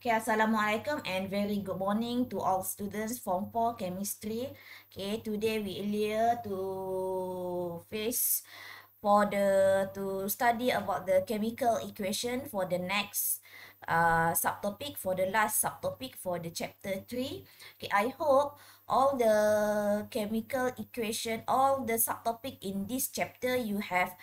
Okay, Assalamualaikum and very good morning to all students Form 4 Chemistry. Okay, today we here to face to study about the chemical equation for the next subtopic, for the last subtopic for the chapter 3. Okay, I hope all the chemical equation, all the subtopic in this chapter you have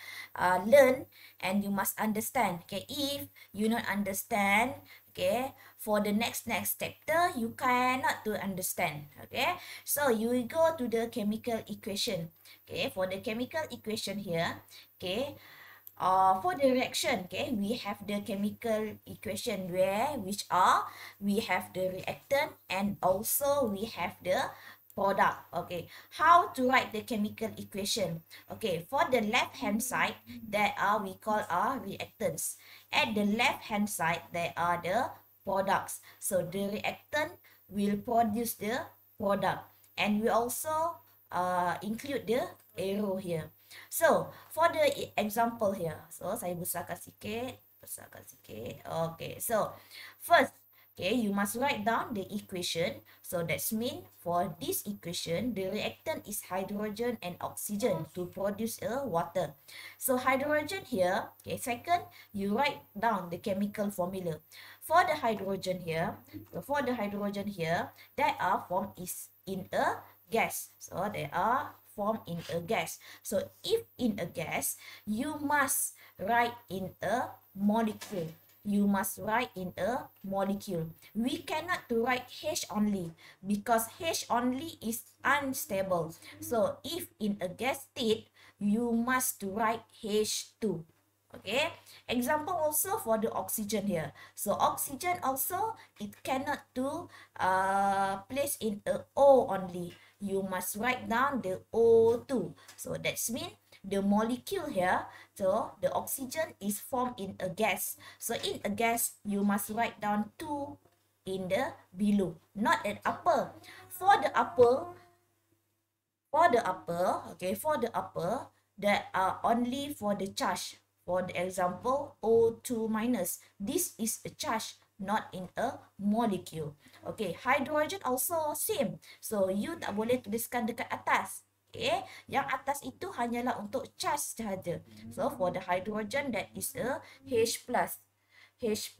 learned and you must understand. Okay, if you not understand, okay, for the next chapter you cannot to understand. Okay, so you will go to the chemical equation. Okay, for the chemical equation here, okay, for the reaction, okay, we have the chemical equation we have the reactant and also we have the product. Okay, how to write the chemical equation? Okay, for the left hand side there are we call our reactants. At the left hand side there are the products. So the reactant will produce the product, and we also include the arrow here. So for the example here, so saya besarkan sikit. Okay, so first, okay, you must write down the equation. So that's mean for this equation, the reactant is hydrogen and oxygen to produce a water. So hydrogen here, okay, second, you write down the chemical formula. For the hydrogen here, they are formed is in a gas. So they are formed in a gas. So if in a gas, you must write in a molecule. You must write in a molecule. We cannot to write H only because H only is unstable. So if in a gas state, you must to write H2. Okay, example also for the oxygen here. So oxygen also, it cannot to place in a O only. You must write down the O2. So that's mean the molecule here, so the oxygen is formed in a gas. So in a gas, you must write down 2 in the below, not at upper. For the upper, there are only for the charge. For the example, O2 minus. This is a charge, not in a molecule. Okay, hydrogen also same. So, you tak boleh tuliskan dekat atas. Okay, yang atas itu hanyalah untuk charge sahaja. So, for the hydrogen, that is a H+. H+.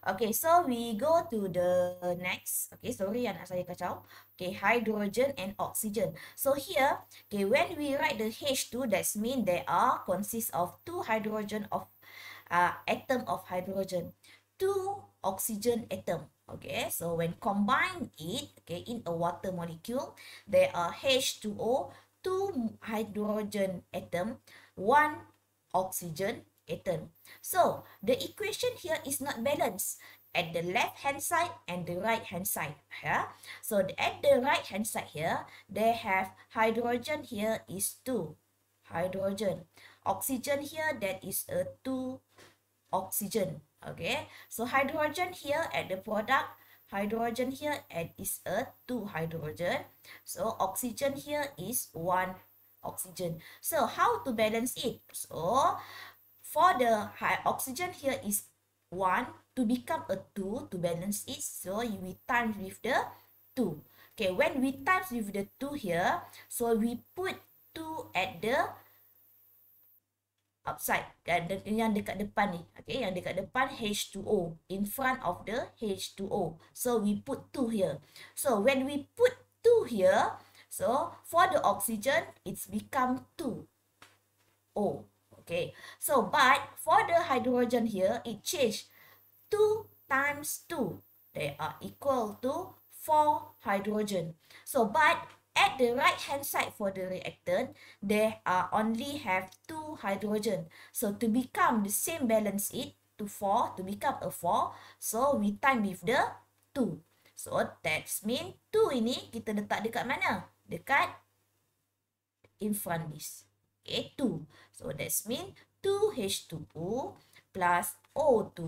Okay, so we go to the next. Okay, sorry anak saya kacau. Okay, hydrogen and oxygen. So here, okay, when we write the H2, that's mean they are consist of 2 hydrogen of atom of hydrogen, 2 oxygen atom. Okay, so when combine it, okay, in a water molecule, there are H2O, 2 hydrogen atom, 1 oxygen atom. So the equation here is not balanced at the left hand side and the right hand side. Yeah? So at the right hand side here, they have hydrogen here is 2 hydrogen. Oxygen here, that is a 2 oxygen. Okay, so hydrogen here at the product, hydrogen here is a 2 hydrogen. So oxygen here is 1 oxygen. So how to balance it? So for the oxygen here is 1 to become a 2 to balance it. So we times with the 2. Okay, when we times with the 2 here, so we put 2 at the outside, dan yang dekat depan ni. Okay, yang dekat depan H2O, in front of the H2O. So we put 2 here. So when we put 2 here, so for the oxygen, it's become 2O. Okay, so but for the hydrogen here, it changed 2 times 2. They are equal to 4 hydrogen. So but at the right hand side for the reactant, they only have 2 hydrogen. So to become the same balance it to 4, to become a 4, so we time with the 2. So that's mean 2 ini kita letak dekat mana? Dekat in front this. Okay, 2. So that's mean 2H2O plus O2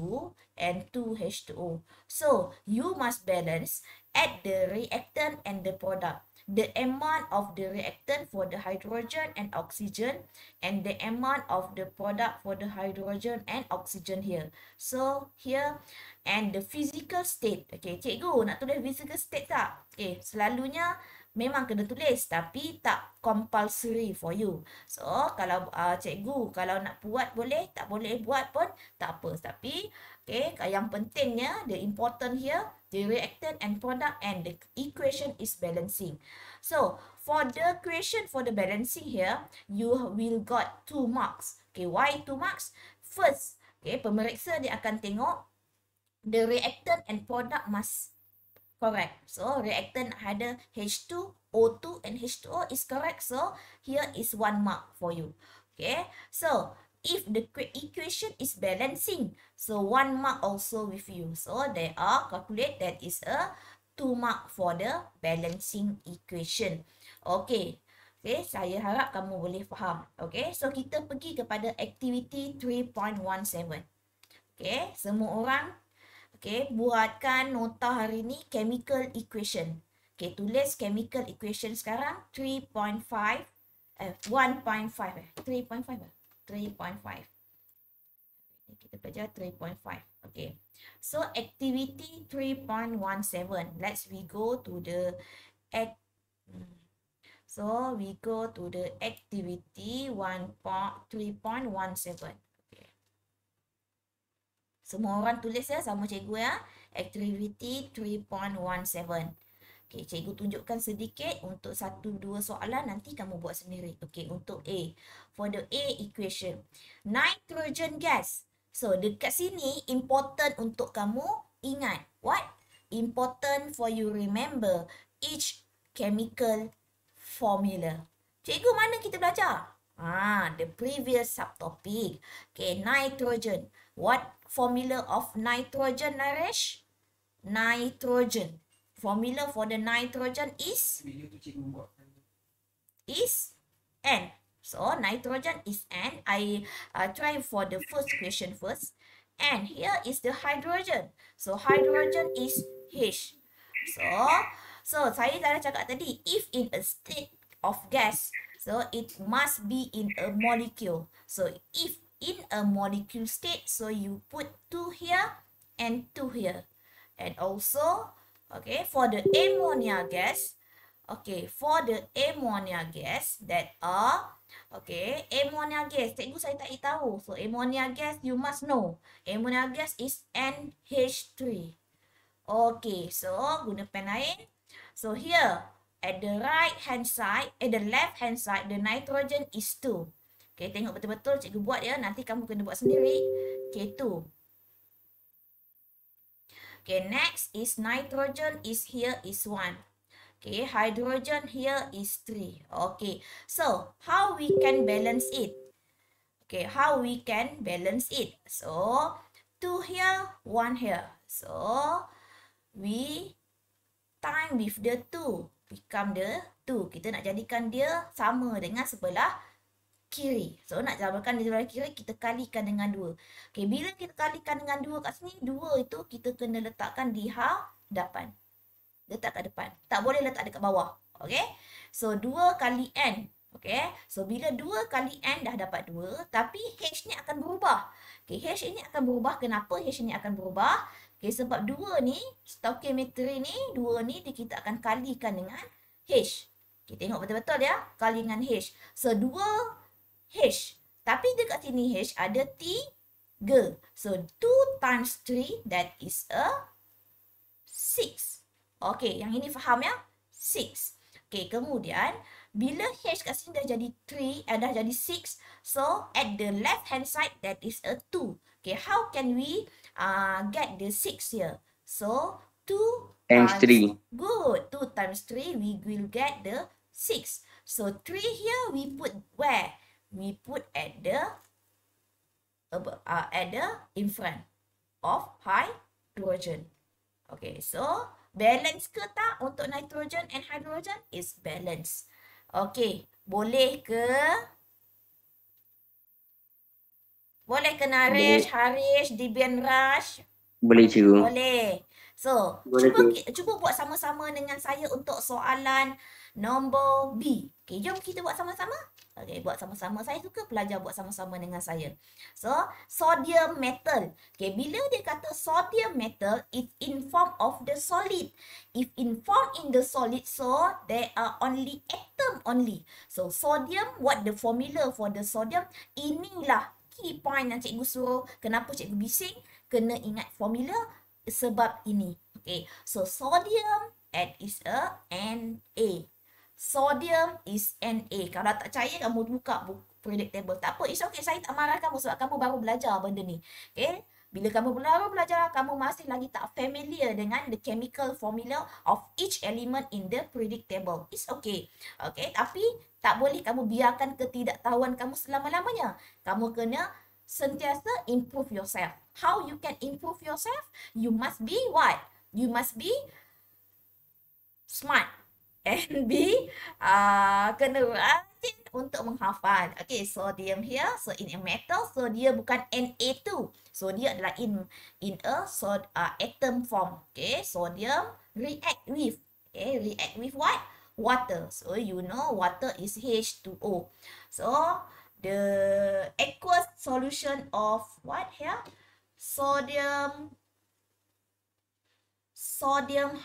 and 2H2O. So you must balance at the reactant and the product. the amount of the reactant for the hydrogen and oxygen and the amount of the product for the hydrogen and oxygen here. So here and the physical state. Okay, cikgu nak tulis physical state tak? Okay, selalunya memang kena tulis tapi tak compulsory for you. So kalau cikgu kalau nak buat boleh, tak boleh buat pun tak apa. Tapi okay, yang pentingnya the important here the reactant and product and the equation is balancing. So for the equation for the balancing here you will got 2 marks. Okay, why 2 marks? First, okay, pemeriksa dia akan tengok the reactant and product must correct. So reactant ada H2O2 and H2O is correct. So here is 1 mark for you. Okay. So if the equation is balancing, so 1 mark also with you. So they are calculate that is a 2 mark for the balancing equation. Okay. Okay, saya harap kamu boleh faham. Okay, so kita pergi kepada activity 3.17. Okay, semua orang okay, buatkan nota hari ni chemical equation. Okay, tulis chemical equation sekarang 3.5 1.5 3.5 kita belajar 3.5. Okay, so activity 3.17. Let's we go to the so we go to the activity 3.17. Semua orang tulis ya sama cikgu ya. Activity 3.17. Okay, cikgu tunjukkan sedikit untuk 1-2 soalan nanti kamu buat sendiri. Okay, untuk A. For the A equation. Nitrogen gas. So, dekat sini important untuk kamu ingat. What? Important for you remember each chemical formula. Cikgu mana kita belajar? The previous subtopic. Okay, nitrogen. What formula of nitrogen, Naresh? Nitrogen. Formula for the nitrogen is N. So, nitrogen is N. I try for the first question first. And here is the hydrogen. So, hydrogen is H. So saya dah cakap tadi, if in a state of gas, so it must be in a molecule. So, if in a molecule state, so you put 2 here and 2 here. And also, okay, for the ammonia gas, okay, for the ammonia gas that are, okay, ammonia gas, cikgu saya tak tahu. So, ammonia gas you must know. Ammonia gas is NH3. Okay, so guna pen lain. So, here, at the right hand side, at the left hand side, the nitrogen is 2. Okay, tengok betul-betul cikgu buat ya. Nanti kamu kena buat sendiri. Okay, 2. Okay, next is nitrogen is here is 1. Okay, hydrogen here is 3. Okay, so how we can balance it? Okay, how we can balance it? So, 2 here, 1 here. So, we time with the 2. Become the 2. Kita nak jadikan dia sama dengan sebelah kiri. So, nak jadikan dia sebelah kiri, kita kalikan dengan 2. Okay, bila kita kalikan dengan 2 kat sini, 2 itu kita kena letakkan di hadapan. Letak kat depan. Tak boleh letak dekat bawah. Okay. So, 2 kali N. Okay. So, bila 2 kali N dah dapat 2, tapi H ni akan berubah. Okay, H ini akan berubah. Kenapa H ini akan berubah? Okay, sebab 2 ni, stoichiometry ni, 2 ni kita akan kalikan dengan H. Okay, tengok betul-betul ya. Kali dengan H. So, 2 H. Tapi dekat sini H ada 3. So, 2 times 3, that is a 6. Okay, yang ini faham ya? 6. Okay, kemudian, bila H kat sini dah jadi 3, dah jadi 6. So, at the left hand side, that is a 2. Okay, how can we get the 6 here? So, 2 times 3. Good. 2 times 3, we will get the 6. So, 3 here, we put where? We put at the in front of hydrogen. Okay, so balance ke tak untuk nitrogen and hydrogen? Is balance. Okay, boleh ke? Boleh ke Naresh, Harish, Dibian Raj? Boleh cikgu. Boleh. So, cuba buat sama-sama dengan saya untuk soalan nombor B. Okay, jom kita buat sama-sama. Okay, buat sama-sama. Saya suka pelajar buat sama-sama dengan saya. So, sodium metal. Okay, bila dia kata sodium metal, it's in form of the solid. If in form in the solid, so there are only atom only. So, sodium, what the formula for the sodium? Inilah key point yang cikgu suruh. Kenapa cikgu bising? Kena ingat formula sebab ini. Okay, so sodium is a Na. Sodium is Na. Kalau tak percaya, kamu buka buku periodic table. Tak apa, it's okay. Saya tak marah kamu sebab kamu baru belajar benda ni. Okay? Bila kamu baru belajar, kamu masih lagi tak familiar dengan the chemical formula of each element in the periodic table. It's okay. Okay? Tapi, tak boleh kamu biarkan ketidaktahuan kamu selama-lamanya. Kamu kena sentiasa improve yourself. How you can improve yourself? You must be what? You must be smart. And B, kena rajin untuk menghafal. Okay, sodium here. So, in a metal, so dia bukan Na2. So, dia adalah in a atom form. Okay, sodium react with. Okay, react with what? Water. So, you know water is H2O. So, the aqueous solution of what here? Sodium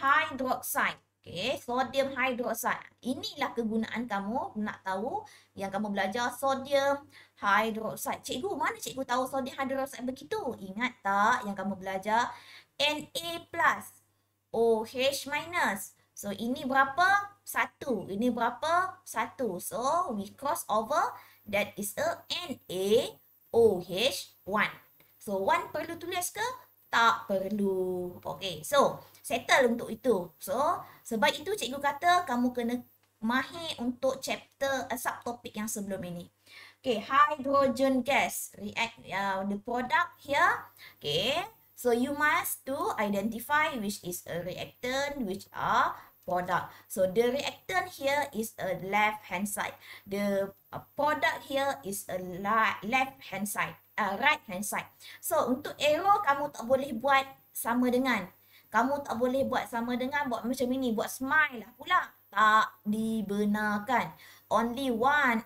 hydroxide. Okay, sodium hydroxide. Inilah kegunaan kamu nak tahu yang kamu belajar sodium hydroxide. Cikgu, mana cikgu tahu sodium hydroxide begitu? Ingat tak yang kamu belajar? Na plus, OH minus. So, ini berapa? 1. Ini berapa? 1. So, we cross over. That is a NaOH1. So, 1 perlu tulis ke? Tak perlu. Okay, so settle untuk itu. So, sebab itu cikgu kata kamu kena mahir untuk chapter subtopik yang sebelum ini. Okay, hydrogen gas react the product here. Okay, so you must to identify which is a reactant, which are product. So, the reactant here is a left hand side. The product here is a left hand side. Right hand side. So, untuk arrow kamu tak boleh buat sama dengan. Kamu tak boleh buat sama dengan, buat macam ini, buat smile lah pula. Tak dibenarkan. Only one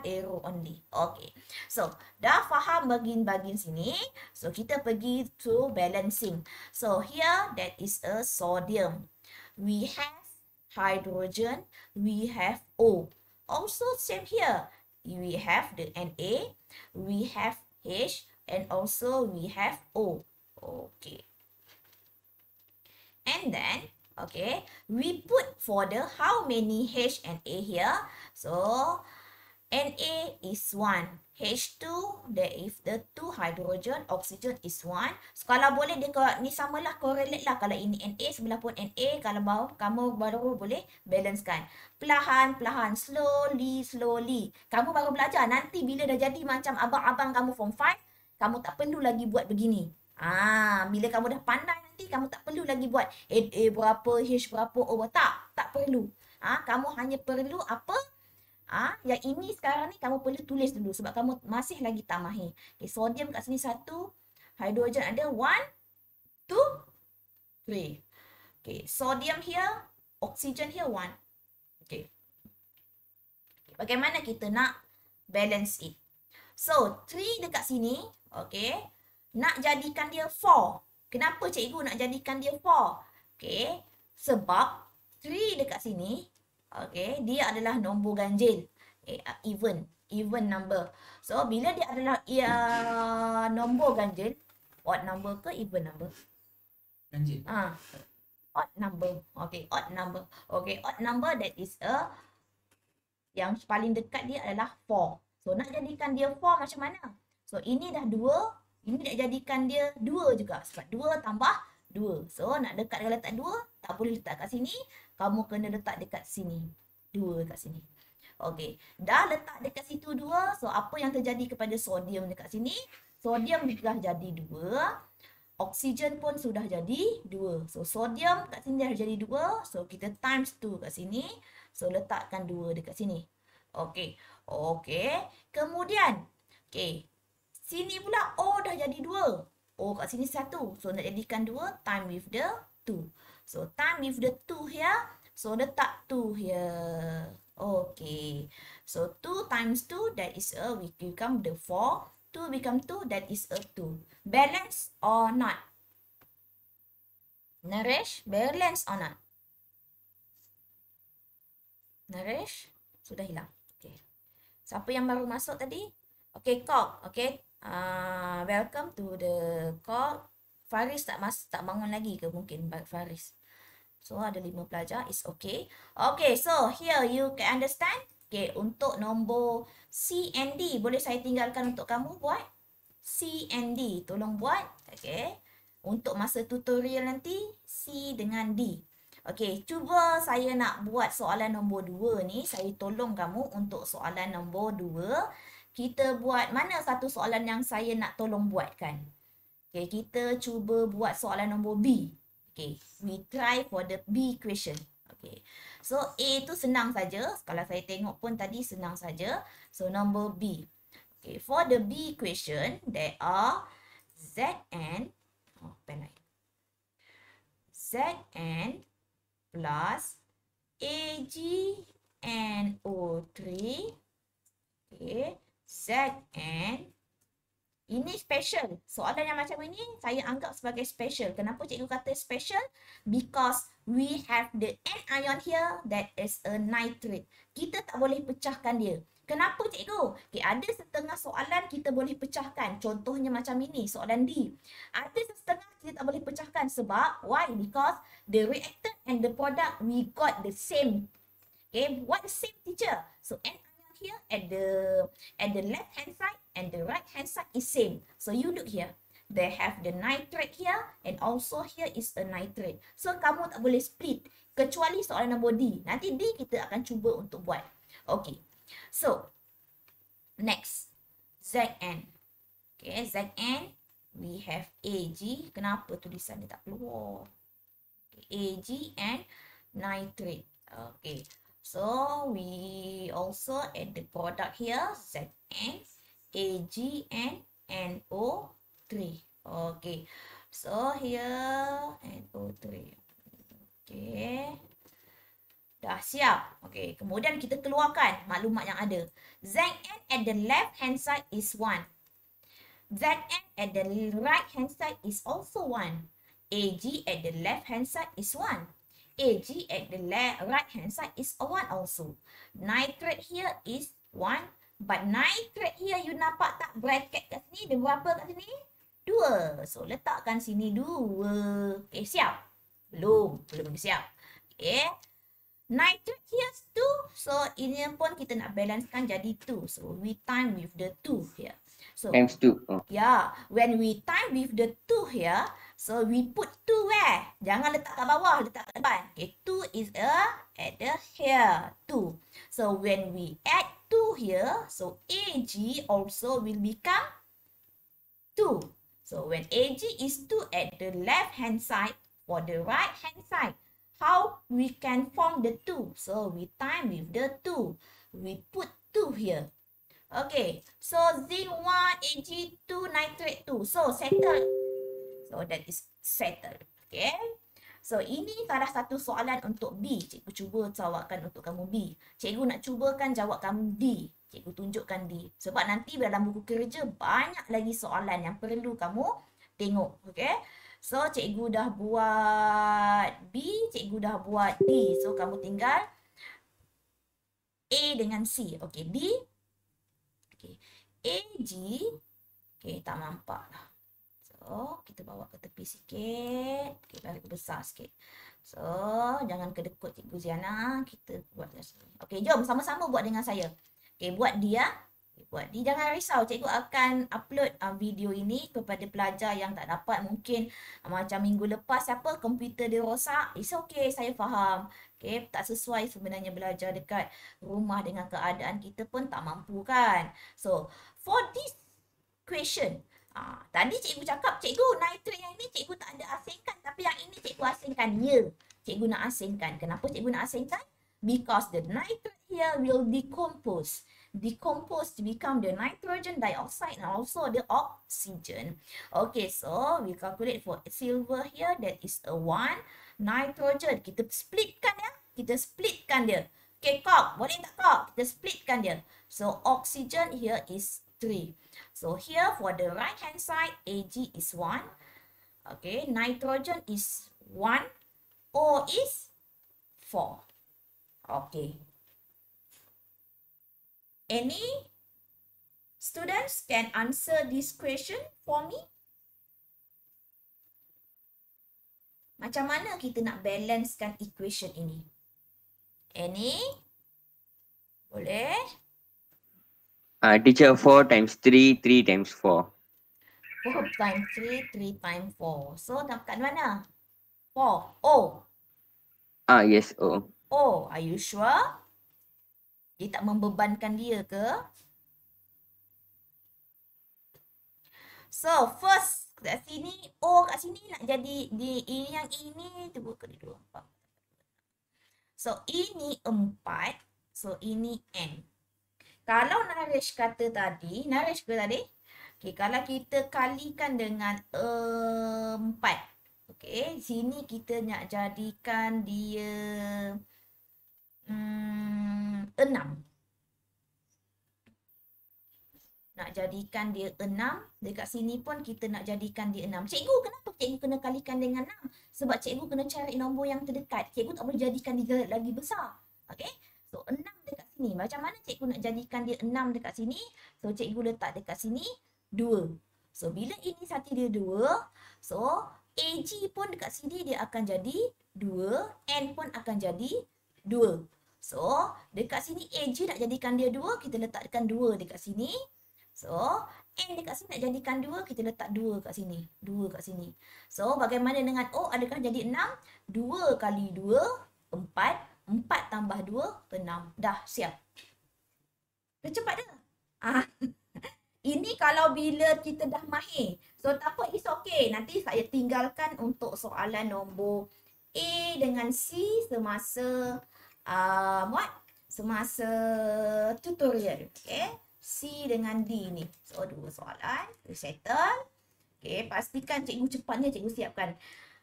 arrow only. Okay. So, dah faham bagian-bagian sini. So, kita pergi to balancing. So, here that is a sodium. We have hydrogen. We have O. Also, same here. We have the Na, we have H, and also we have O. Okay. And then, okay, we put for the how many H and A here. So, Na is 1. H2, there is the 2 hydrogen, oxygen is 1. So, kalau boleh, dia ni samalah, correlate lah. Kalau ini Na, sebelah pun Na. Kalau bawah, kamu baru boleh balancekan. Perlahan-perlahan, slowly. Kamu baru belajar. Nanti bila dah jadi macam abang-abang kamu form 5, kamu tak perlu lagi buat begini. Bila kamu dah pandai nanti, kamu tak perlu lagi buat Na berapa, H berapa, O berapa. Tak perlu. Kamu hanya perlu apa? Yang ini sekarang ni kamu perlu tulis dulu sebab kamu masih lagi tak mahir. Okay, sodium kat sini 1, hydrogen ada 1, 2, 3. Okay, sodium here, oxygen here 1. Okay. Bagaimana kita nak balance it? So, 3 dekat sini, okay, nak jadikan dia 4. Kenapa cikgu nak jadikan dia 4? Okay, sebab 3 dekat sini, okay, dia adalah nombor ganjil. Even number. So, bila dia adalah nombor ganjil, odd number ke even number? Ganjil. Odd number. Okay, odd number. Okay, odd number that is yang paling dekat dia adalah 4. So, nak jadikan dia 4 macam mana? So, ini dah 2. Ini nak jadikan dia 2 juga. Sebab 2 tambah 2. So, nak dekat dengan letak 2, tak boleh letak kat sini. Kamu kena letak dekat sini. 2 kat sini. Okey. Dah letak dekat situ 2. So, apa yang terjadi kepada sodium dekat sini? Sodium dah jadi 2. Oksigen pun sudah jadi 2. So, sodium kat sini dah jadi 2. So, kita times 2 kat sini. So, letakkan 2 dekat sini. Okey. Okey. Kemudian, okey. Sini pula O dah jadi 2. O kat sini 1. So, nak jadikan 2 time with the 2. So, time with the 2 here. So letak 2 here. Okay. So 2 times 2, that is we become the 4. 2 become 2, that is a 2. Balance or not? Naresh, balance or not? Naresh, sudah hilang. Okay. Siapa yang baru masuk tadi? Okay, Kok. Okay. Welcome to the call. Faris tak bangun lagi ke mungkin Faris? So ada 5 pelajar, is okay. Okay, so here you can understand. Okay, untuk nombor C and D, boleh saya tinggalkan untuk kamu buat? C and D, tolong buat. Okay. Untuk masa tutorial nanti, C dengan D. Okay, cuba saya nak buat soalan nombor 2 ni. Saya tolong kamu untuk soalan nombor 2. Kita buat mana satu soalan yang saya nak tolong buatkan. Okay, kita cuba buat soalan nombor B. Okay, we try for the B question. Okay, so A tu senang saja. Kalau saya tengok pun tadi senang saja. So, nombor B. Okay, for the B question, there are Zn, Zn plus AgNO3. Okay, Zn. Ini special. Soalan yang macam ini saya anggap sebagai special. Kenapa cikgu kata special? Because we have the N ion here that is a nitrate. Kita tak boleh pecahkan dia. Kenapa cikgu? Okay, ada setengah soalan kita boleh pecahkan. Contohnya macam ini, soalan D. Ada setengah kita tak boleh pecahkan. Sebab, why? Because the reactant and the product, we got the same. Okay, what the same teacher? So, N ion here at the left hand side and the right hand side is same. So, you look here. They have the nitrate here and also here is a nitrate. So, kamu tak boleh split. Kecuali soalan nombor D. Nanti D kita akan cuba untuk buat. Okay. So, next. Zn. Okay, Zn. We have Ag. Kenapa tulisan dia tak keluar? Okay, Ag and nitrate. Okay. So, we also add the product here. Zn, Ag and NO3. Okay. So, here NO3. Okay. Dah siap. Okay. Kemudian kita keluarkan maklumat yang ada. Zn at the left hand side is 1. Zn at the right hand side is also 1. Ag at the left hand side is 1. Ag at the right hand side is a 1 also. Nitrate here is 1. But nitrate here, you nampak tak bracket kat sini? Dia berapa kat sini? 2. So, letakkan sini 2. Okay, siap? Belum siap. Okay. Nitrate here 2. So, ini pun kita nak balancekan jadi 2. So, we time with the 2 here. So, times 2. Oh. Yeah, when we time with the 2 here, so we put 2 where? Jangan letak kat bawah, letak kat depan. Okay, 2 is at the here, 2. So, when we add 2 here, so Ag also will become 2. So, when Ag is 2 at the left hand side, for the right hand side, how we can form the 2? So, we time with the 2. We put 2 here. Okay, so zinc 1, Ag2, nitrate 2. So, settle. So, that is settled. Okay. So, ini salah satu soalan untuk B. Cikgu cuba jawabkan untuk kamu B. Cikgu nak cubakan jawab kamu D. Cikgu tunjukkan D. Sebab nanti dalam buku kerja banyak lagi soalan yang perlu kamu tengok. Okay. So, cikgu dah buat B. Cikgu dah buat D. So, kamu tinggal A dengan C. Okay, D. Okay. Ag. Okay, tak nampak lah. So, kita bawa ke tepi sikit. Okay, balik besar sikit. So, jangan kedekut Cikgu Ziana. Kita buat kat sini. Okay, jom sama-sama buat dengan saya. Okay, buat dia. Okay, buat dia. Jangan risau. Cikgu akan upload video ini kepada pelajar yang tak dapat. Mungkin macam minggu lepas siapa komputer dia rosak. It's okay, saya faham. Okay, tak sesuai sebenarnya belajar dekat rumah dengan keadaan kita pun tak mampu kan. So, for this question, tadi cikgu cakap, cikgu nitrate yang ini cikgu tak ada asingkan. Tapi yang ini cikgu asingkan. Ya, cikgu nak asingkan. Kenapa cikgu nak asingkan? Because the nitrate here will decompose. Decompose to become the nitrogen dioxide and also the oxygen. Okay, so we calculate for silver here. That is a 1. Nitrogen, kita splitkan ya. kita splitkan dia. Okay, Kok, boleh tak Kok? Kita splitkan dia. So, oxygen here is 3. So, here for the right hand side, Ag is 1. Okay, nitrogen is 1. O is 4. Okay. Any students can answer this question for me? Macam mana kita nak balancekan equation ini? Any? Boleh? Teacher, 4 times 3, 3 times 4. 4 times 3, 3 times 4. So, nak kat mana? 4. O. Yes, O. O. Are you sure? Dia tak membebankan dia ke? So, first kat sini, O kat sini nak jadi yang ini tu buka dia 2. So, ini 4. So, ini N. Kalau Naresh kata tadi, Naresh ke tadi? Okay, kalau kita kalikan dengan 4. Okay, sini kita nak jadikan dia 6. Nak jadikan dia 6. Dekat sini pun kita nak jadikan dia 6. Cikgu, kenapa cikgu kena kalikan dengan 6? Sebab cikgu kena cari nombor yang terdekat. Cikgu tak boleh jadikan dia lagi besar. Okay? So, 6 dekat sini. Macam mana cikgu nak jadikan dia 6 dekat sini? So, cikgu letak dekat sini 2. So, bila ini satu dia 2. So, Ag pun dekat sini dia akan jadi 2. N pun akan jadi 2. So, dekat sini Ag nak jadikan dia 2. Kita letakkan 2 dekat sini. So, N dekat sini nak jadikan 2, kita letak 2 kat sini. 2 kat sini. So, bagaimana dengan O? Adakah jadi 6? 2 kali 2, 4. 4 tambah 2, 6. Dah, siap. Cepat dah. Ini kalau bila kita dah mahir. So, tak apa, it's okay. Nanti saya tinggalkan untuk soalan nombor A dengan C semasa semasa tutorial. Okay. C dengan D ni. So, 2 soalan. Kita settle. Okay, pastikan cikgu cepatnya cikgu siapkan.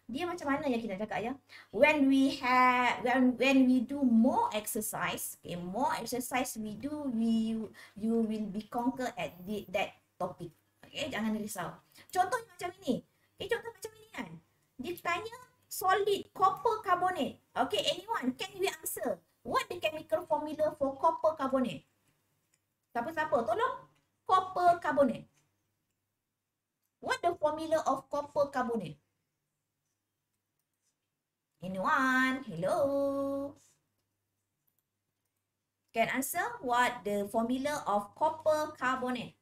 Dia macam mana yang kita cakap ya? When we do more exercise, okay, more exercise we do, you will be conquer at that topic. Okay, jangan risau. Contohnya macam ini. Okay, contoh macam ini kan. Dia tanya solid copper carbonate. Okay, anyone, can we answer? What the chemical formula for copper carbonate? Siapa-siapa? Tolong. Copper carbonate. What the formula of copper carbonate? Anyone? Hello? Can answer what the formula of copper carbonate?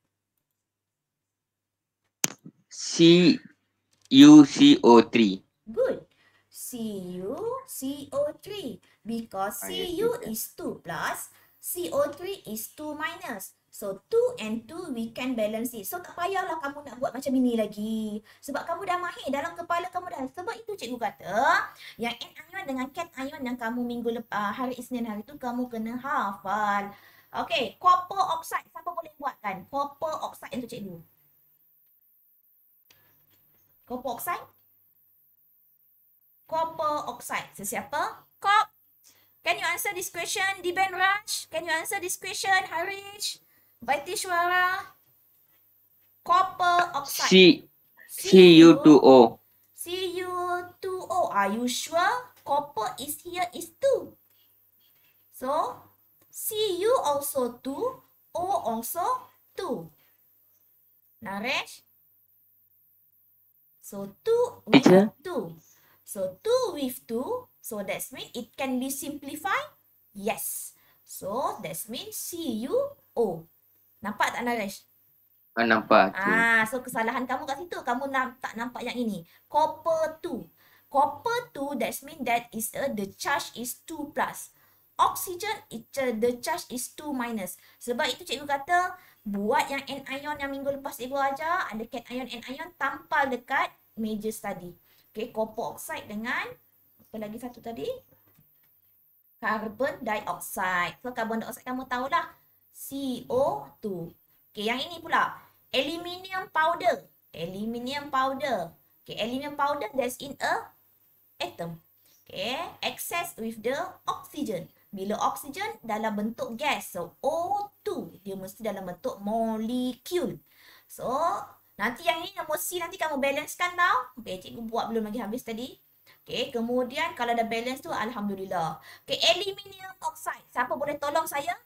CuCO3. Good. CuCO3. Because Cu is 2 plus, CO3 is 2 minus. So, 2 and 2 we can balance it. So, tak payahlah kamu nak buat macam ini lagi. Sebab kamu dah mahir dalam kepala kamu dah. Sebab itu cikgu kata, yang anion dengan cation yang kamu hari Isnin hari tu kamu kena hafal. Okay, copper oxide. Siapa boleh buatkan? Copper oxide untuk cikgu. Copper oxide? Copper oxide. Sesiapa? Kop. Can you answer this question, Diben Raj? Can you answer this question, Harish? Baitishwara? Copper oxide. Cu2O. Cu2O. Are you sure? Copper is here is 2. So, Cu also 2. O also 2. Naresh? So, 2 with 2. So, 2 with 2. So, that means it can be simplified? Yes. So, that means CuO. Nampak tak, Naresh? Nampak. So, kesalahan kamu kat situ. Kamu tak nampak yang ini. Copper 2. Copper 2, that means that is the charge is 2 plus. Oxygen, the charge is 2 minus. Sebab itu cikgu kata, buat yang anion yang minggu lepas cikgu ajar, ada cation anion tampal dekat meja study. Okay, copper oxide dengan apa lagi satu tadi? Carbon dioxide. So, carbon dioxide kamu tahulah. CO2. Okay, yang ini pula. Aluminium powder. Aluminium powder. Okay, aluminium powder that's in a atom. Okay, excess with the oxygen. Bila oksigen dalam bentuk gas, so O2, dia mesti dalam bentuk molekul. So, nanti yang ini nombor C nanti kamu balancekan tau. Okay, cikgu buat belum lagi habis tadi. Okay, kemudian kalau dah balance tu, Alhamdulillah. Okay, aluminium oxide. Siapa boleh tolong saya?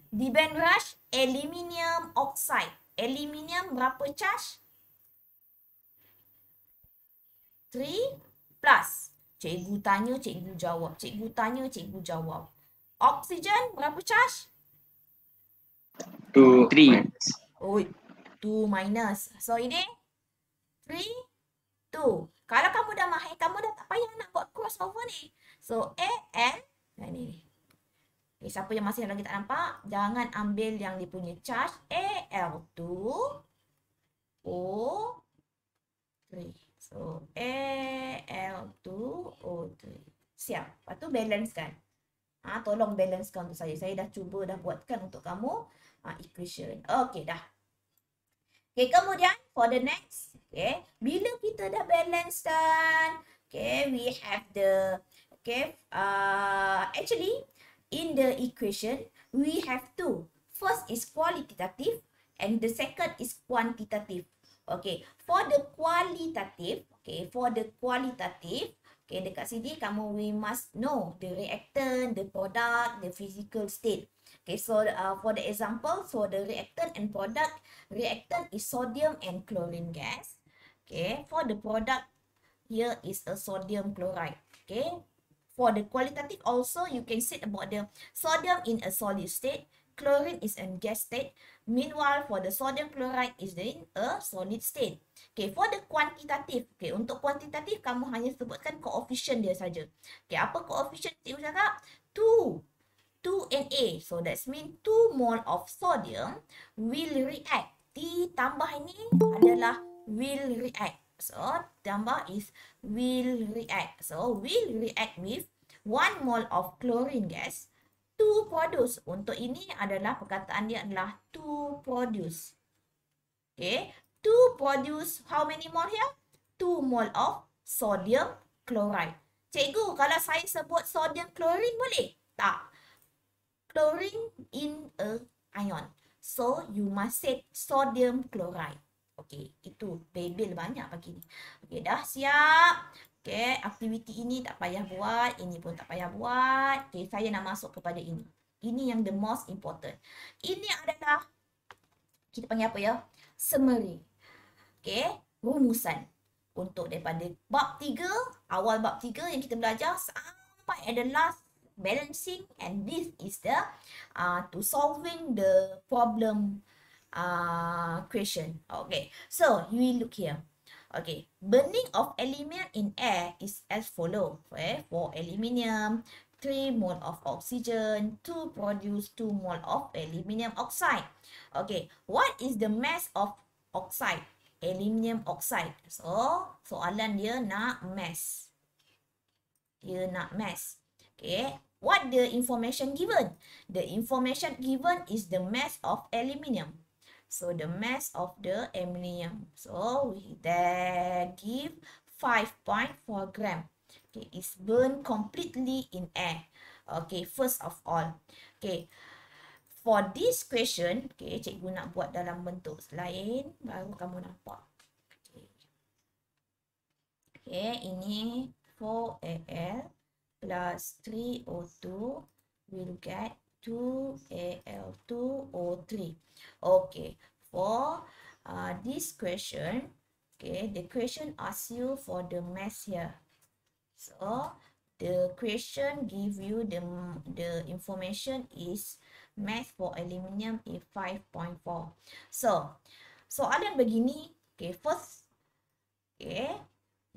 Di band rush, aluminium oxide. Aluminium berapa charge? 3 plus. Cikgu tanya, cikgu jawab. Cikgu tanya, cikgu jawab. Oksigen berapa charge? 2, 3. Oh, 2 minus. So, ini 3, 2. Kalau kamu dah mahir, kamu dah tak payah nak buat crossover ni. So, AL. Nah, ni. Okay, siapa yang masih lagi tak nampak, jangan ambil yang dia punya charge. Al2 O3. So, Al2O3. Siap. Lepas tu balance kan. Tolong balancekan untuk saya. Saya dah cuba dah buatkan untuk kamu equation. Okey, dah. Okay, kemudian for the next, okay, bila kita dah balance dan, okay, we have the, okay, actually in the equation we have two. First is qualitative and the second is quantitative. Okay, for the qualitative, okay, okay, dekat sini kamu we must know the reactant, the product, the physical state. Okay, so for the example, so the reactant and product, reactant is sodium and chlorine gas. Okay, for the product, here is a sodium chloride. Okay, for the qualitative also, you can say about the sodium in a solid state, chlorine is in gas state. Meanwhile, for the sodium chloride is in a solid state. Okay, for the quantitative, okay, untuk kuantitatif kamu hanya sebutkan koefisien dia saja. Okay, apa koefisien cikgu cakap? 2 Na. So that's mean 2 mole of sodium will react. T tambah ini adalah will react. So tambah is will react. So will react with 1 mole of chlorine gas to produce. Untuk ini adalah perkataan dia adalah to produce. Okay, to produce how many mole here? 2 mole of sodium chloride. Cikgu, kalau saya sebut sodium chlorine boleh? Tak. Chlorine in a ion. So, you must say sodium chloride. Okay, itu bebel banyak pagi ni. Okay, dah siap. Okay, aktiviti ini tak payah buat. Ini pun tak payah buat. Okay, saya nak masuk kepada ini. Ini yang the most important. Ini adalah, kita panggil apa ya? Summary. Okay, rumusan. Untuk daripada bab 3, awal bab 3 yang kita belajar sampai at the last balancing, and this is the to solving the problem question. Okay, so you will look here. Okay, burning of aluminium in air is as follow. Okay, for aluminium, 3 mole of oxygen to produce 2 mole of aluminium oxide. Okay, what is the mass of oxide? Aluminium oxide. So, soalan dia nak mass. Dia nak mass. Okay, what the information given? The information given is the mass of aluminium. So, the mass of the aluminium. So, we there give 5.4 gram. Okay, it's burned completely in air. Okay, first of all. Okay, for this question, okay, cikgu nak buat dalam bentuk lain, baru kamu nampak. Okay, ini 4Al plus 3O2 will get 2Al2O3. Okay, for this question, okay, the question asks you for the mass here. So, the question give you the information is mass for aluminium is 5.4. So, soalan begini, okay, first, okay,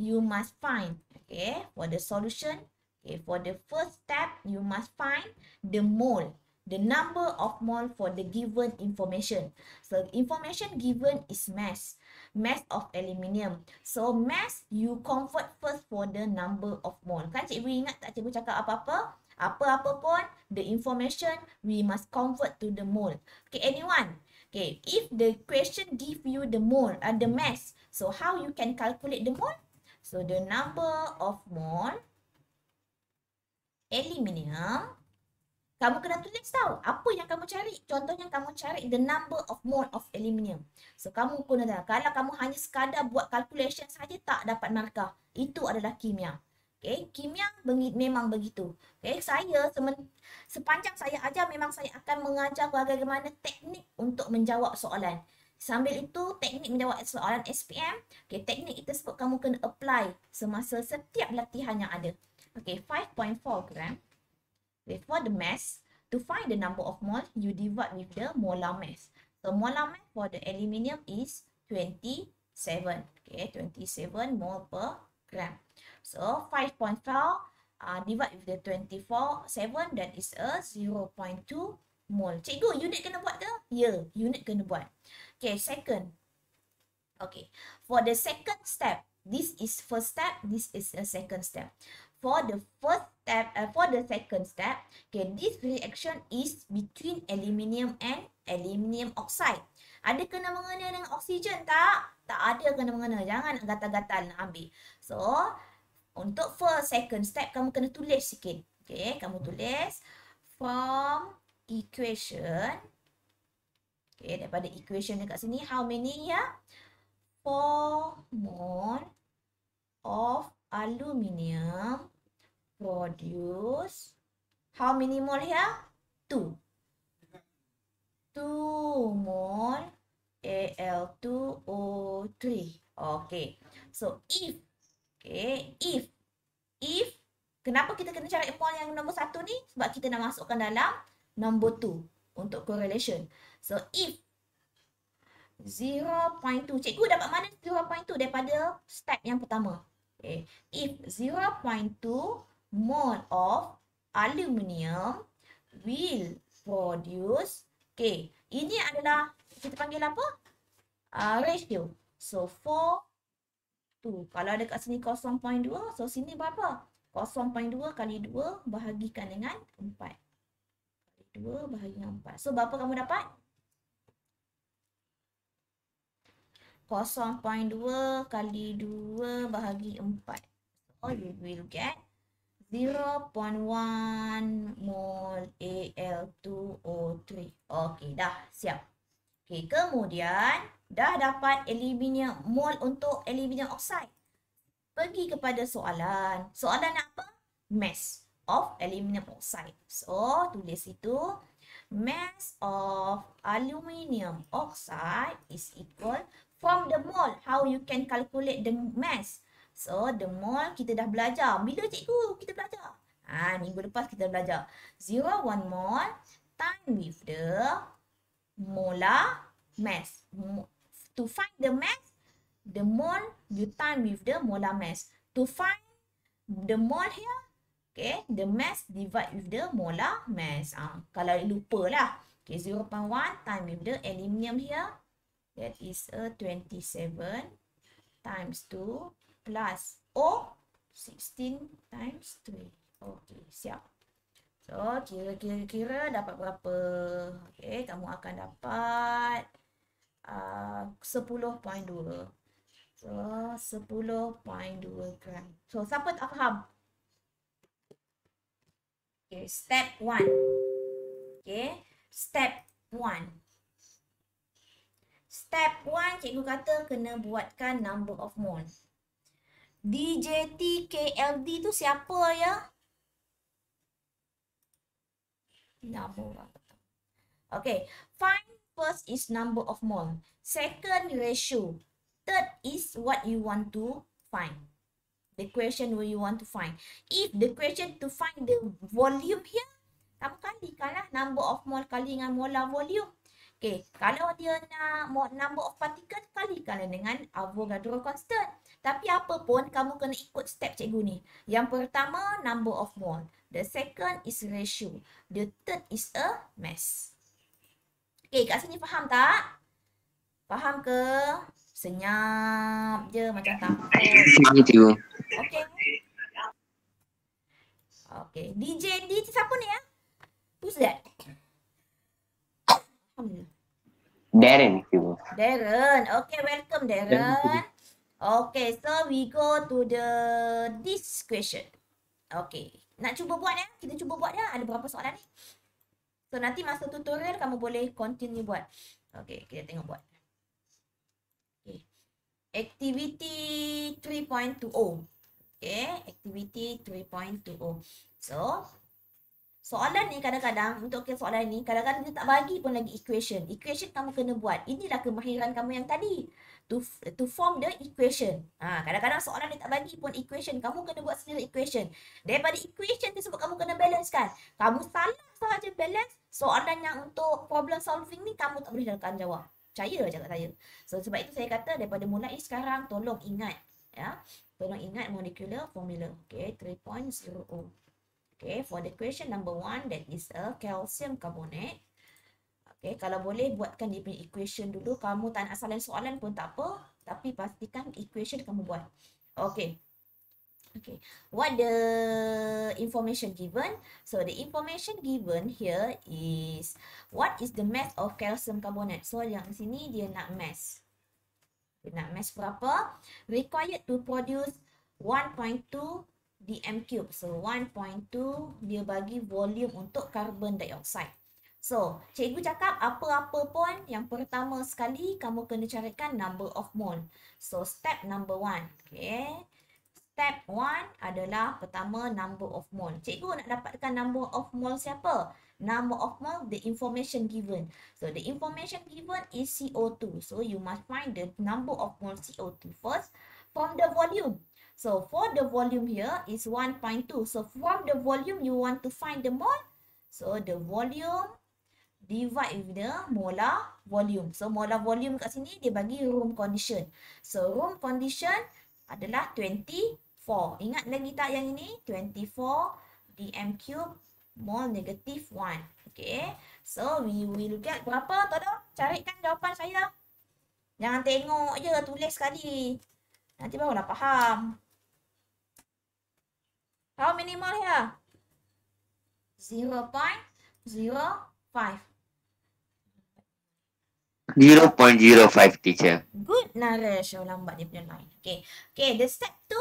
you must find, okay, for the solution, okay, for the first step, you must find the mole, the number of mole for the given information. So, information given is mass of aluminium. So, mass, you convert first for the number of mole. Kan cikgu ingat tak cikgu cakap apa-apa? Apa-apa pun, the information, we must convert to the mole. Okay, anyone? Okay, if the question give you the mole, the mass, so how you can calculate the mole? So, the number of mole aluminium, kamu kena tulis tahu apa yang kamu cari. Contohnya kamu cari the number of mole of aluminium. So kamu kena tahu. Kalau kamu hanya sekadar buat calculation saja tak dapat markah. Itu adalah kimia. Okay, kimia memang begitu. Okay, sepanjang saya ajar memang saya akan mengajar bagaimana teknik untuk menjawab soalan. Sambil itu teknik menjawab soalan SPM, okay, teknik itu sebut kamu kena apply semasa setiap latihan yang ada. Okay, 5.4 gram. For the mass, to find the number of mole, you divide with the molar mass. So molar mass for the aluminium is 27. Okay, 27 mole per gram. So 5.4 divide with the 7, that is a 0.2 mole. Cikgu, unit kena buat ke? Ya, unit kena buat. Okay, second. Okay, for the second step, this is first step, this is a second step. For the first step, for the second step, okay, this reaction is between aluminium and aluminium oxide. Ada kena mengena dengan oksigen tak? Tak ada kena mengena. Jangan gatal-gatal nak ambil. So, untuk first, second step, kamu kena tulis sikit. Okay, kamu tulis from equation. Okay, daripada equation dekat sini, how many ya? 4 mole of aluminium produce how many mole here? 2. 2 mole Al2O3. Okay. So if kenapa kita kena cari mole yang nombor 1 ni? Sebab kita nak masukkan dalam nombor 2 untuk correlation. So if 0.2, cikgu dapat mana 0.2 daripada step yang pertama? Okay. If 0.2 mole of aluminium will produce, okay, ini adalah kita panggil apa? Ratio. So 4:2. Kalau dekat sini 0.2, so sini berapa? 0.2 kali 2 bahagikan dengan 4. Kali 2 bahagikan 4. So berapa kamu dapat? 0.2 kali 2 bahagi 4. So you will get 0.1 mole Al2O3. Okey, dah siap. Okey, kemudian dah dapat aluminium mole untuk aluminium oxide. Pergi kepada soalan. Soalan apa? Mass of aluminium oxide. So, tulis itu. Mass of aluminium oxide is equal from the mole. How you can calculate the mass? So, the mole kita dah belajar. Bila cikgu kita belajar? Minggu lepas kita belajar. 0.1 mole time with the molar mass. To find the mass, the mole you time with the molar mass. To find the mole here, okay, the mass divide with the molar mass. Kalau lupa lah. Okay, 0.1 time with the aluminium here. That is a 27 times 2 plus 16 times 3. Okay, siap. So, kira-kira dapat berapa? Okay, kamu akan dapat 10.2. So, 10.2 gram. So, siapa tak faham? Okay, step 1. Okay, step 1. Step 1, cikgu kata kena buatkan number of mole. DJT KLD tu siapa ya? Number. Okay, find first is number of mole. Second, ratio. Third is what you want to find. The question where you want to find. If the question to find the volume here, kamu kalikanlah number of mole kali dengan molar volume. Okay, kalau dia nak number of particle, kalikanlah dengan Avogadro constant. Tapi apa pun, kamu kena ikut step cikgu ni. Yang pertama, number of mole. The second is ratio. The third is a mass. Okay, kat sini faham tak? Faham ke? Senyap je macam takut. Cikgu. Okay. Okay, DJ D siapa ni ya? Who's that? Alhamdulillah. Darren, cikgu. Darren. Okay, welcome Darren. Okay, so we go to this question. Okay, Nak cuba buat ya? Kita cuba buat ya. Ada berapa soalan ni? So nanti masa tutorial kamu boleh continue buat. Okay, kita tengok buat. Okay. Activity 3.20. Okay, activity 3.20. So, soalan ni kadang-kadang, untuk soalan ni, kadang-kadang dia tak bagi pun lagi equation. Equation kamu kena buat. Inilah kemahiran kamu yang tadi. To form the equation. Kadang-kadang soalan dia tak bagi pun equation. Kamu kena buat sendiri equation. Daripada equation tersebut kamu kena balance kan. Kamu salah sahaja balance, soalan yang untuk problem solving ni kamu tak boleh akan jawab. Percaya je kat saya. So, sebab itu saya kata daripada mulai sekarang, tolong ingat. Ya, tolong ingat molecular formula. Okay, 3.0. Okay, for the question number 1, that is a calcium carbonate. Okay, kalau boleh buatkan dia punya equation dulu. Kamu tak nak salin soalan pun tak apa. Tapi pastikan equation kamu buat. Okay. Okay. What the information given? So, the information given here is, what is the mass of calcium carbonate? So, yang sini dia nak mass. Dia nak mass berapa? Required to produce 1.2 dm cube. So 1.2 dia bagi volume untuk carbon dioxide. So, cikgu cakap apa-apa pun yang pertama sekali kamu kena carikan number of mole. So, step number 1. Okay. Step 1 adalah pertama number of mole. Cikgu nak dapatkan number of mole siapa? Number of mole, the information given. So, the information given is CO2. So, you must find the number of mole CO2 first from the volume. So, for the volume here is 1.2. So, from the volume, you want to find the mole. So, the volume divide with the molar volume. So, molar volume kat sini dia bagi room condition. So, room condition adalah 24. Ingat lagi tak yang ini? 24 dm cube mole negative 1. Okay. So, we will get berapa? Tolong carikan jawapan saya. Jangan tengok je, tulis sekali. Nanti barulah faham. How many mole here? 0.05. 0.05, teacher. Good, Naresh. Oh, lambat dia punya line. Okay. Okay, the step 2.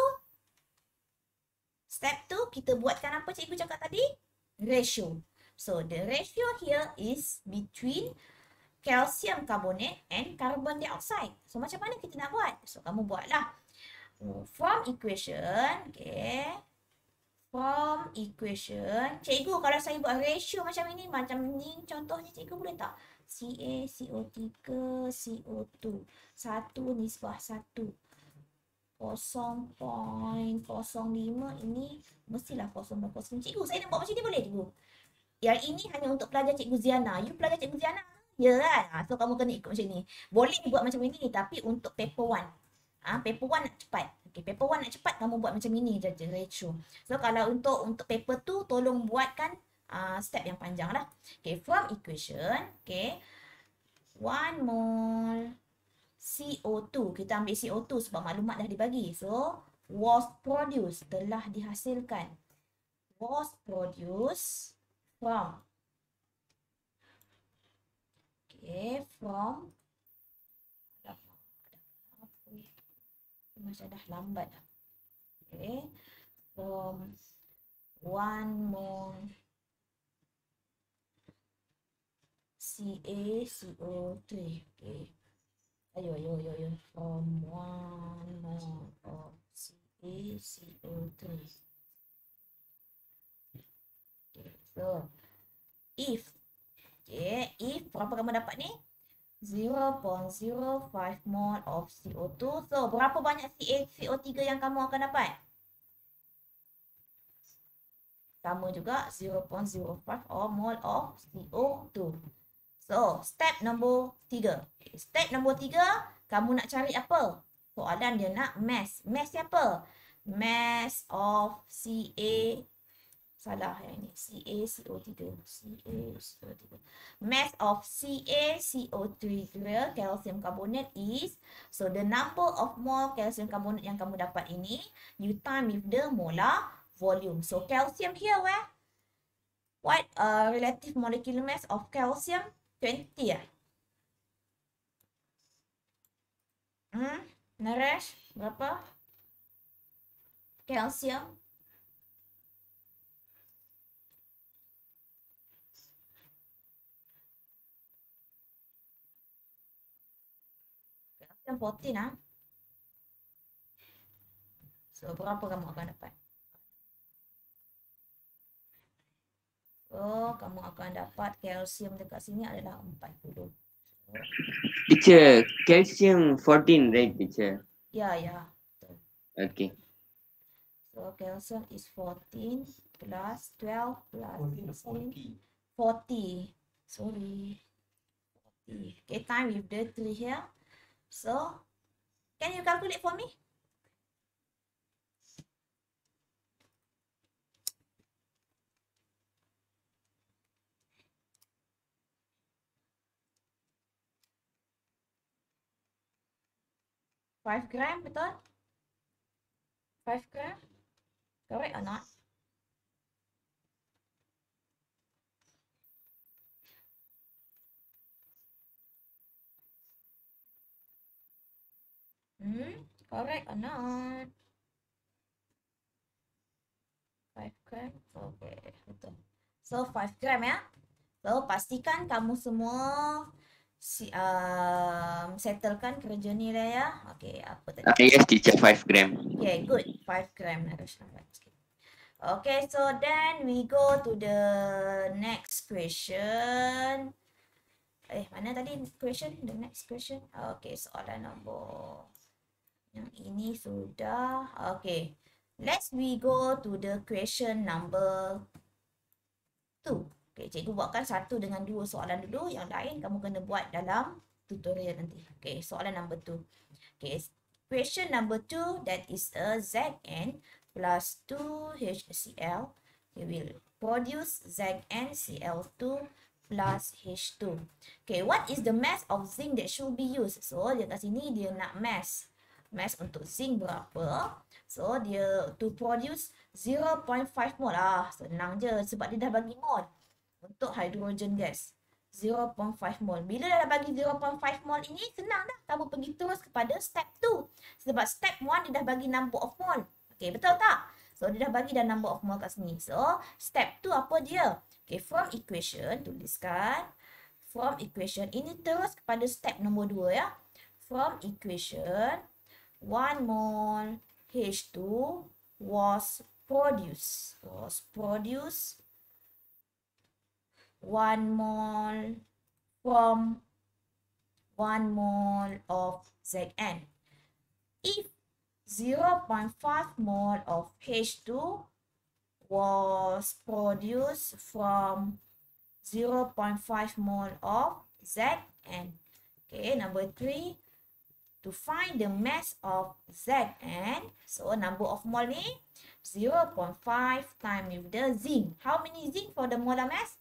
Step 2, kita buatkan apa cikgu cakap tadi? Ratio. So, the ratio here is between calcium carbonate and carbon dioxide. So, macam mana kita nak buat? So, kamu buatlah. From equation, okay. From equation, cikgu kalau saya buat ratio macam ini contohnya cikgu boleh tak? CaCO3, CO2, 1 nisbah 1. 0.05 ini mestilah 0.05. Cikgu, saya nak buat macam ni boleh cikgu? Yang ini hanya untuk pelajar cikgu Ziana. You pelajar cikgu Ziana? Ya kan? So, kamu kena ikut macam ni. Boleh buat macam ini tapi untuk paper 1. Paper 1 nak cepat. Okay, paper 1 nak cepat, kamu buat macam ini je ratio. So, kalau untuk paper 2, tolong buatkan step yang panjang lah. Okay, from equation, okay, 1 mole CO2. Kita ambil CO2 sebab maklumat dah dibagi. So, was produced, telah dihasilkan. Was produced from. Okay, from. Macam dah lambat dah. Okay, from 1 mole CaCO3. Okay. Ayo. From 1 mole of CaCO3. Okay, so if. Okay, if berapa kamu dapat ni? 0.05 mole of CO2. So, berapa banyak CaCO3 yang kamu akan dapat? Sama juga 0.05 mole of CO2. So, step nombor 3. Step nombor 3, kamu nak cari apa? Soalan dia nak mass. Mass siapa? Mass of salah yang ini. CaCO3. Mass of CaCO3, calcium carbonate is, so the number of mole calcium carbonate yang kamu dapat ini, you time with the molar volume. So, calcium here where? What relative molecular mass of calcium? 20 ya? Naresh, berapa? Calcium calcium 14 ah. So berapa kamu akan dapat? So kamu akan dapat kalsium dekat sini adalah 40. Teacher, calcium 14, right, teacher? Ya, ya. Okay. So calcium is 14 plus 12 plus 16. 40. Sorry. 40. Okay, time with the 3 here. So, can you calculate for me? Five gram, betul? 5 gram? Correct or not? Correct or not? 5 gram? Okay, betul. So, 5 gram ya. So, pastikan kamu semua settlekan kerja ni dah ya. Okay, apa tadi? Yes, teacher, 5 gram. Okay, good. 5 gram. Okay, so then we go to the next question. Mana tadi question? The next question. Okay, soalan nombor yang ini sudah. Okay, let's we go to the question number 2. Okay, cikgu buatkan 1 dengan 2 soalan dulu. Yang lain kamu kena buat dalam tutorial nanti. Okay, soalan number 2. Okay, question number 2, that is a Zn plus 2 HCl. We will produce ZnCl2 plus H2. Okay, what is the mass of zinc that should be used? So, dia kat sini dia nak mass. Mass untuk zinc berapa? So, dia to produce 0.5 mol. Senang je sebab dia dah bagi mol. Untuk hydrogen gas 0.5 mol. Bila dah bagi 0.5 mol ini, senang dah. Kamu pergi terus kepada step 2. Sebab step 1 dia dah bagi number of mol. Okay, betul tak? So, dia dah bagi dah number of mol kat sini. So, step 2 apa dia? Okay, from equation, tuliskan. From equation, ini terus kepada step nombor 2 ya. From equation, 1 mol H2 was produced. 1 mol from 1 mol of Zn. If 0.5 mol of H2 was produced from 0.5 mol of Zn. Okay, number 3. To find the mass of Zn, so number of mol ni 0.5 times with the zinc. How many zinc for the molar mass?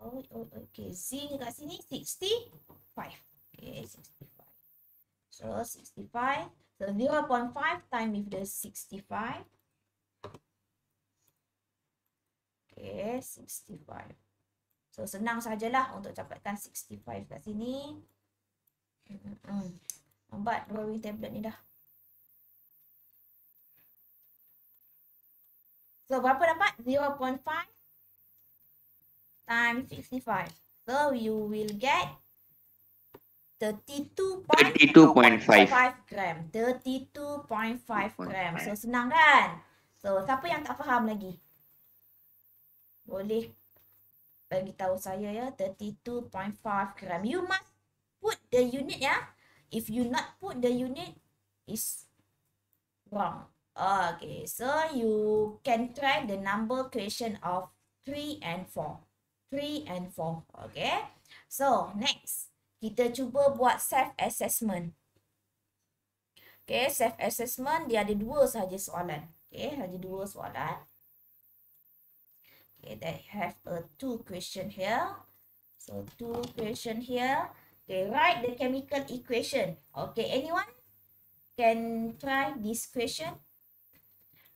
Okay, zinc kat sini 65. Okay, 65. So 65. So 0.5 times with the 65. Okay, 65. So senang sajalah untuk dapatkan 65 kat sini. Lambat drawing tablet ni dah. So berapa dapat? 0.5 times 65. So you will get 32.5 gram. 32.5 gram. So senang kan? So siapa yang tak faham lagi? Boleh bagi tahu saya ya. 32.5 gram. You must put the unit ya. If you not put the unit, is wrong. Okay, so you can try the number question of 3 and 4. 3 and 4. Okay. So, next. Kita cuba buat self-assessment. Okay, self-assessment dia ada 2 sahaja soalan. Okay, hanya 2 soalan. Okay, they have a 2 question here. So, 2 question here. Okay, write the chemical equation. Okay, anyone can try this question?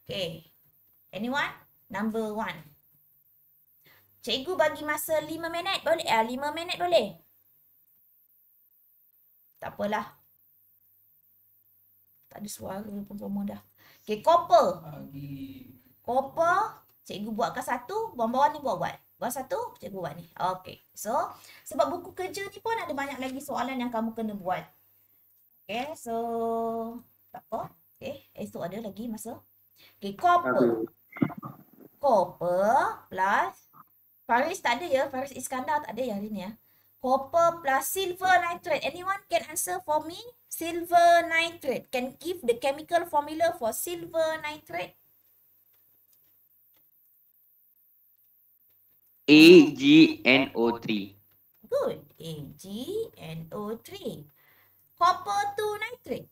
Okay, anyone? Number 1. Cikgu bagi masa 5 minit boleh? 5 minit boleh? Tak apalah. Tak ada suara pun dah. Okay, copper. Copper. Cikgu buatkan 1. Bawah-bawah ni buat. Buat satu, cikgu buat ni. Okay. So, sebab buku kerja ni pun ada banyak lagi soalan yang kamu kena buat. Okay, so tak apa. Okay, esok ada lagi masa. Okay, copper. Copper plus Faris tak ada ya. Faris Iskandar tak ada yang hari ni ya. Copper plus silver nitrate. Anyone can answer for me? Silver nitrate. Can give the chemical formula for silver nitrate? AgNO3. Good. AgNO3. Copper 2 nitrate.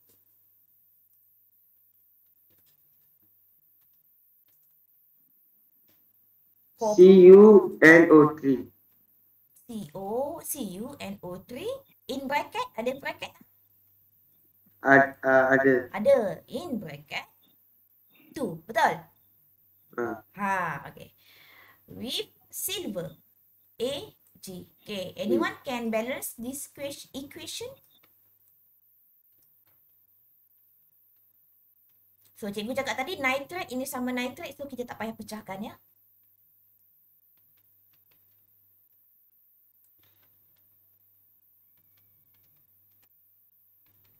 CuNO3. CuNO3 in bracket, ada bracket? Ada. Ada in bracket 2, betul? Okay. With silver, Ag. Okay, anyone can balance this equation? So, cikgu cakap tadi nitrate ini sama nitrate, so kita tak payah pecahkan ya.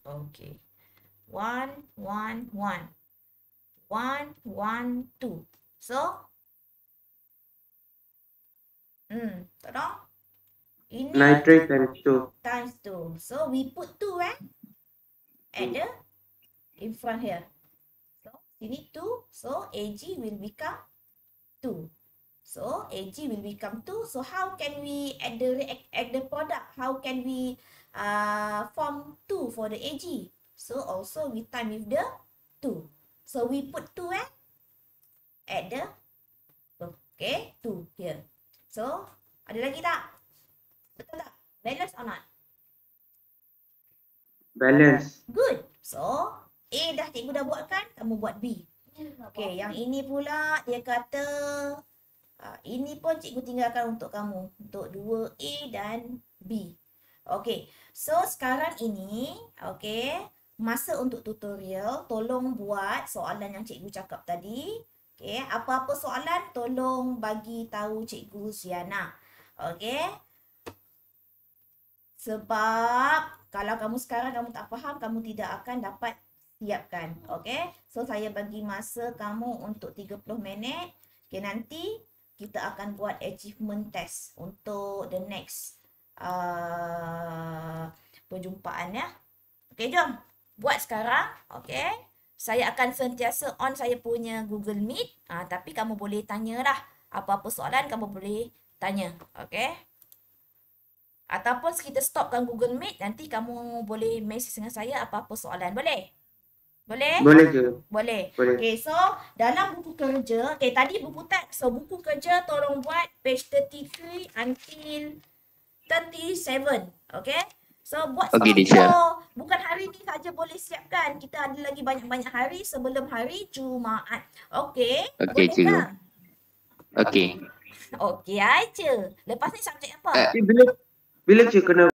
Okay. 1, 1, 1. 1, 1, 2. So, tolong. Ini Nitrate times 2. Times 2. So, we put 2 at the in front here. So, sini 2. So, Ag will become 2. So, Ag will become 2. So, how can we add the product? How can we form 2 for the Ag? So, also we time with the 2. So, we put 2 at the, okay, 2 here. So, ada lagi tak? Betul tak? Balance or not? Balance. Good. So, A dah cikgu dah buat kan? Kamu buat B. Okay, yang ini pula dia kata ini pun cikgu tinggalkan untuk kamu. Untuk 2A dan B. Okay. So, sekarang ini, okay, masa untuk tutorial, tolong buat soalan yang cikgu cakap tadi. Okay, apa-apa soalan, tolong bagi tahu cikgu Siana. Okay. Sebab kalau kamu sekarang kamu tak faham, kamu tidak akan dapat siapkan. Okay. So, saya bagi masa kamu untuk 30 minit. Okay, nanti kita akan buat achievement test untuk the next perjumpaan ya. Okay, jom. Buat sekarang. Okay. Saya akan sentiasa on saya punya Google Meet. Tapi kamu boleh tanya lah. Apa-apa soalan kamu boleh tanya. Okay. Ataupun kita stopkan Google Meet. Nanti kamu boleh message dengan saya apa-apa soalan. Boleh? Boleh? Boleh je. Boleh. Boleh. Okay, so dalam buku kerja. Okay, tadi buku teks. So, buku kerja tolong buat page 33 until 37. Okay? So, buat bukan hari ni saja boleh siapkan. Kita ada lagi banyak-banyak hari sebelum hari Jumaat. Okay? Okay, cikgu. Okay. Okay aja. Lepas ni subjek apa? Bila je kena